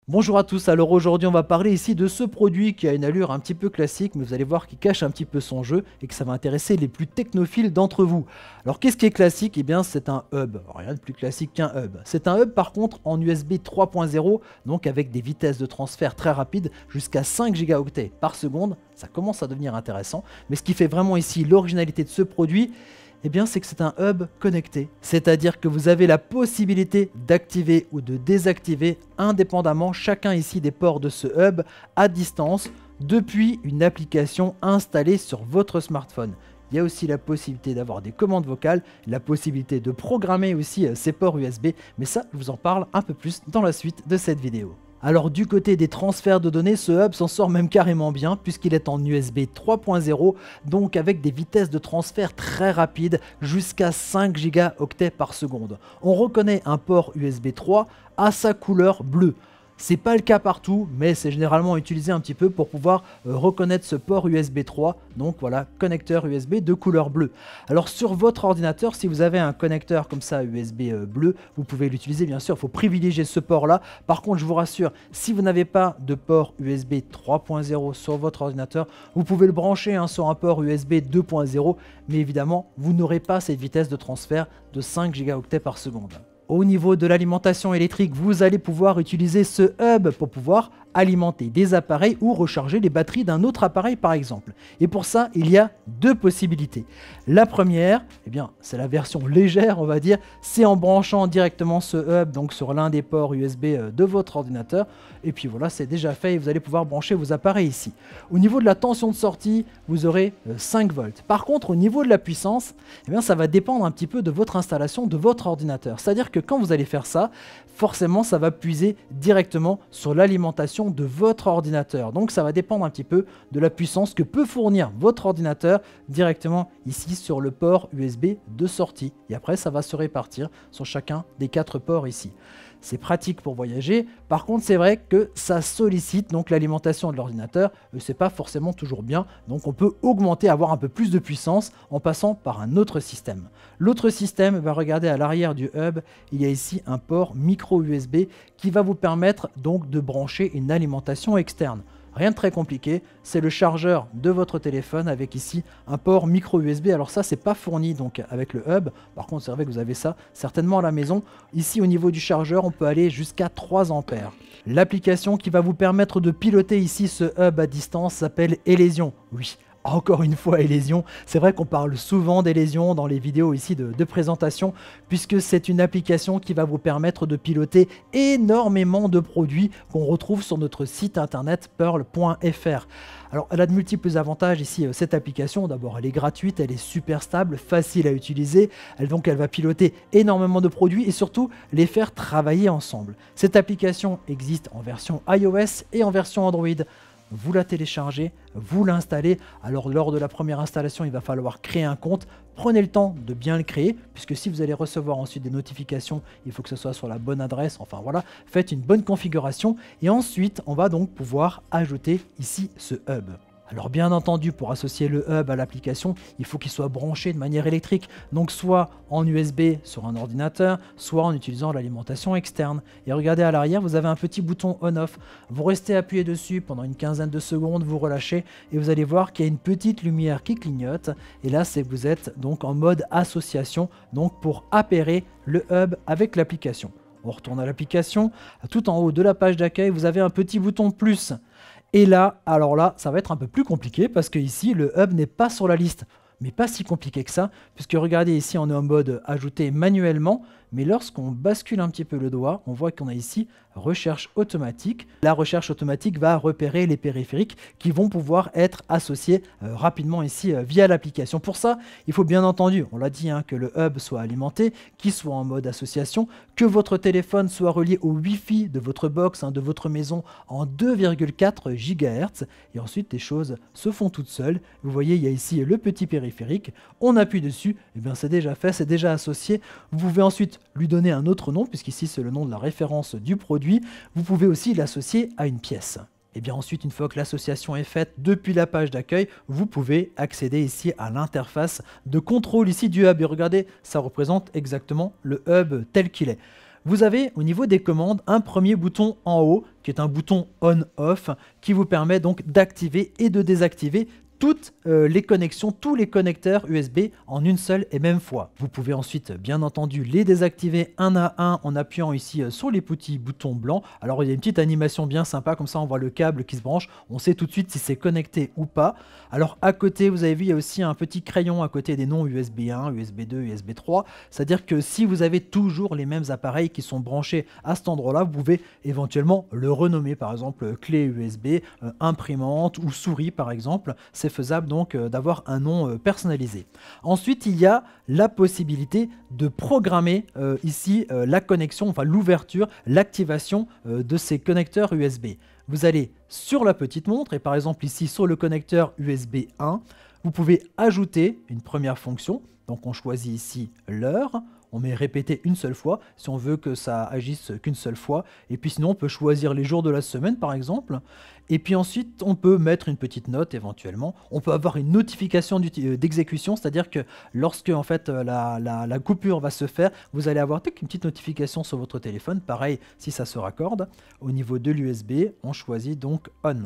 Bonjour à tous, alors aujourd'hui on va parler ici de ce produit qui a une allure un petit peu classique, mais vous allez voir qu'il cache un petit peu son jeu et que ça va intéresser les plus technophiles d'entre vous. Alors qu'est-ce qui est classique? Eh bien c'est un hub, rien de plus classique qu'un hub. C'est un hub par contre en USB 3.0, donc avec des vitesses de transfert très rapides, jusqu'à 5 gigaoctets par seconde, ça commence à devenir intéressant, mais ce qui fait vraiment ici l'originalité de ce produit, eh bien, c'est que c'est un hub connecté. C'est-à-dire que vous avez la possibilité d'activer ou de désactiver indépendamment chacun ici des ports de ce hub à distance depuis une application installée sur votre smartphone. Il y a aussi la possibilité d'avoir des commandes vocales, la possibilité de programmer aussi ces ports USB, mais ça, je vous en parle un peu plus dans la suite de cette vidéo. Alors du côté des transferts de données, ce hub s'en sort même carrément bien puisqu'il est en USB 3.0, donc avec des vitesses de transfert très rapides jusqu'à 5 gigaoctets par seconde. On reconnaît un port USB 3 à sa couleur bleue. C'est pas le cas partout, mais c'est généralement utilisé un petit peu pour pouvoir reconnaître ce port USB 3, donc voilà, connecteur USB de couleur bleue. Alors sur votre ordinateur, si vous avez un connecteur comme ça USB bleu, vous pouvez l'utiliser bien sûr, il faut privilégier ce port-là. Par contre, je vous rassure, si vous n'avez pas de port USB 3.0 sur votre ordinateur, vous pouvez le brancher sur un port USB 2.0, mais évidemment, vous n'aurez pas cette vitesse de transfert de 5 gigaoctets par seconde. Au niveau de l'alimentation électrique, vous allez pouvoir utiliser ce hub pour pouvoir alimenter des appareils ou recharger les batteries d'un autre appareil par exemple. Et pour ça, il y a deux possibilités. La première, eh bien, c'est la version légère, on va dire, c'est en branchant directement ce hub donc sur l'un des ports USB de votre ordinateur. Et puis voilà, c'est déjà fait et vous allez pouvoir brancher vos appareils ici. Au niveau de la tension de sortie, vous aurez 5 volts. Par contre, au niveau de la puissance, eh bien, ça va dépendre un petit peu de votre installation de votre ordinateur. C'est-à-dire que quand vous allez faire ça, forcément, ça va puiser directement sur l'alimentation de votre ordinateur. Donc, ça va dépendre un petit peu de la puissance que peut fournir votre ordinateur directement ici sur le port USB de sortie. Et après, ça va se répartir sur chacun des 4 ports ici. C'est pratique pour voyager. Par contre, c'est vrai que ça sollicite donc l'alimentation de l'ordinateur. C'est pas forcément toujours bien. Donc, on peut augmenter, avoir un peu plus de puissance en passant par un autre système. L'autre système va regarder à l'arrière du hub. Il y a ici un port micro USB qui va vous permettre donc de brancher une alimentation externe. Rien de très compliqué, c'est le chargeur de votre téléphone avec ici un port micro USB. Alors ça, c'est pas fourni donc avec le hub. Par contre, c'est vrai que vous avez ça certainement à la maison. Ici, au niveau du chargeur, on peut aller jusqu'à 3 ampères. L'application qui va vous permettre de piloter ici ce hub à distance s'appelle Elysion. Oui. Encore une fois, Elysion, c'est vrai qu'on parle souvent d'Elysion dans les vidéos ici de présentation, puisque c'est une application qui va vous permettre de piloter énormément de produits qu'on retrouve sur notre site internet pearl.fr. Alors, elle a de multiples avantages ici, cette application. D'abord, elle est gratuite, elle est super stable, facile à utiliser. Donc, elle va piloter énormément de produits et surtout les faire travailler ensemble. Cette application existe en version iOS et en version Android. Vous la téléchargez, vous l'installez. Alors lors de la première installation, il va falloir créer un compte. Prenez le temps de bien le créer, puisque si vous allez recevoir ensuite des notifications, il faut que ce soit sur la bonne adresse. Enfin voilà, faites une bonne configuration. Et ensuite, on va donc pouvoir ajouter ici ce hub. Alors bien entendu, pour associer le hub à l'application, il faut qu'il soit branché de manière électrique, donc soit en USB sur un ordinateur, soit en utilisant l'alimentation externe. Et regardez à l'arrière, vous avez un petit bouton on-off. Vous restez appuyé dessus pendant une quinzaine de secondes, vous relâchez et vous allez voir qu'il y a une petite lumière qui clignote. Et là, c'est que vous êtes donc en mode association, donc pour appairer le hub avec l'application. On retourne à l'application. Tout en haut de la page d'accueil, vous avez un petit bouton plus. Et là, alors là, ça va être un peu plus compliqué parce que ici, le hub n'est pas sur la liste. Mais pas si compliqué que ça, puisque regardez ici, on est en mode ajouter manuellement. Mais lorsqu'on bascule un petit peu le doigt, on voit qu'on a ici recherche automatique. La recherche automatique va repérer les périphériques qui vont pouvoir être associés rapidement ici via l'application. Pour ça, il faut bien entendu, on l'a dit, que le hub soit alimenté, qu'il soit en mode association, que votre téléphone soit relié au Wi-Fi de votre box, de votre maison en 2,4 GHz. Et ensuite, les choses se font toutes seules. Vous voyez, il y a ici le petit périphérique. On appuie dessus, et bien c'est déjà fait, c'est déjà associé. Vous pouvez ensuite lui donner un autre nom, puisqu'ici c'est le nom de la référence du produit. Vous pouvez aussi l'associer à une pièce. Et bien ensuite, une fois que l'association est faite depuis la page d'accueil, vous pouvez accéder ici à l'interface de contrôle ici du hub. Et regardez, ça représente exactement le hub tel qu'il est. Vous avez au niveau des commandes un premier bouton en haut qui est un bouton on-off qui vous permet donc d'activer et de désactiver toutes les connexions, tous les connecteurs USB en une seule et même fois. Vous pouvez ensuite bien entendu les désactiver un à un en appuyant ici sur les petits boutons blancs. Alors il y a une petite animation bien sympa, comme ça on voit le câble qui se branche, on sait tout de suite si c'est connecté ou pas. Alors à côté, vous avez vu, il y a aussi un petit crayon à côté des noms USB 1, USB 2, USB 3. C'est-à-dire que si vous avez toujours les mêmes appareils qui sont branchés à cet endroit-là, vous pouvez éventuellement le renommer, par exemple clé USB, imprimante ou souris par exemple. C'est faisable donc d'avoir un nom personnalisé. Ensuite, il y a la possibilité de programmer ici la connexion, enfin l'ouverture, l'activation de ces connecteurs USB. Vous allez sur la petite montre et par exemple ici sur le connecteur USB 1, vous pouvez ajouter une première fonction. Donc on choisit ici l'heure. On met répéter une seule fois si on veut que ça agisse qu'une seule fois. Et puis sinon, on peut choisir les jours de la semaine, par exemple. Et puis ensuite, on peut mettre une petite note éventuellement. On peut avoir une notification d'exécution, c'est-à-dire que lorsque en fait, la coupure va se faire, vous allez avoir une petite notification sur votre téléphone. Pareil, si ça se raccorde. Au niveau de l'USB, on choisit donc On.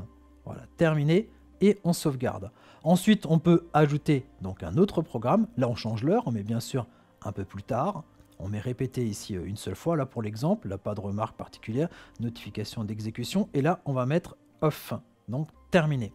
Voilà, terminé. Et on sauvegarde. Ensuite, on peut ajouter donc un autre programme. Là, on change l'heure, on met bien sûr un peu plus tard. On met répéter ici une seule fois, là pour l'exemple, là pas de remarque particulière, notification d'exécution, et là on va mettre off, donc terminé.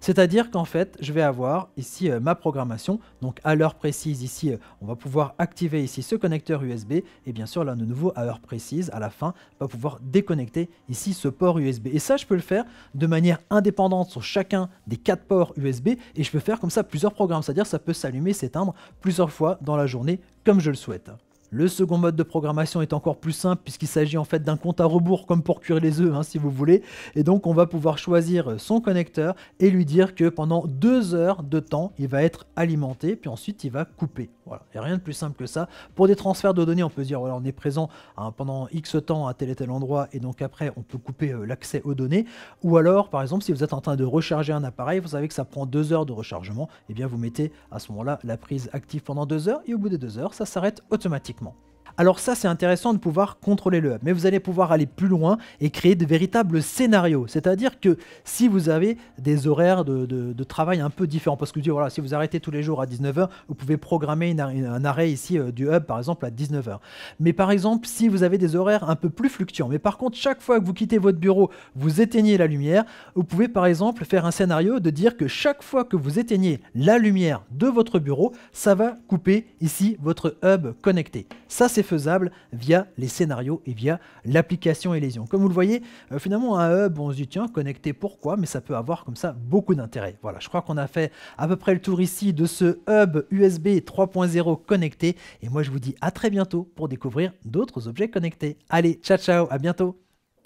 C'est-à-dire qu'en fait, je vais avoir ici ma programmation, donc à l'heure précise ici, on va pouvoir activer ici ce connecteur USB, et bien sûr là de nouveau à l'heure précise, à la fin, on va pouvoir déconnecter ici ce port USB. Et ça, je peux le faire de manière indépendante sur chacun des 4 ports USB, et je peux faire comme ça plusieurs programmes, c'est-à-dire ça peut s'allumer, s'éteindre plusieurs fois dans la journée, comme je le souhaite. Le second mode de programmation est encore plus simple puisqu'il s'agit en fait d'un compte à rebours comme pour cuire les œufs si vous voulez. Et donc on va pouvoir choisir son connecteur et lui dire que pendant 2 heures de temps il va être alimenté puis ensuite il va couper. Voilà, il n'y a rien de plus simple que ça. Pour des transferts de données on peut se dire voilà, on est présent pendant X temps à tel et tel endroit et donc après on peut couper l'accès aux données. Ou alors par exemple si vous êtes en train de recharger un appareil, vous savez que ça prend 2 heures de rechargement, et bien vous mettez à ce moment-là la prise active pendant 2 heures et au bout des 2 heures ça s'arrête automatiquement. Alors ça, c'est intéressant de pouvoir contrôler le hub, mais vous allez pouvoir aller plus loin et créer de véritables scénarios. C'est-à-dire que si vous avez des horaires de travail un peu différents, parce que voilà, si vous arrêtez tous les jours à 19h, vous pouvez programmer un arrêt ici du hub, par exemple, à 19h. Mais par exemple, si vous avez des horaires un peu plus fluctuants, mais par contre, chaque fois que vous quittez votre bureau, vous éteignez la lumière, vous pouvez par exemple faire un scénario de dire que chaque fois que vous éteignez la lumière de votre bureau, ça va couper ici votre hub connecté. Ça, c'est faisable via les scénarios et via l'application Elysion. Comme vous le voyez, finalement un hub, on se dit tiens, connecté pourquoi, mais ça peut avoir comme ça beaucoup d'intérêt. Voilà, je crois qu'on a fait à peu près le tour ici de ce hub USB 3.0 connecté et moi je vous dis à très bientôt pour découvrir d'autres objets connectés. Allez, ciao ciao, à bientôt.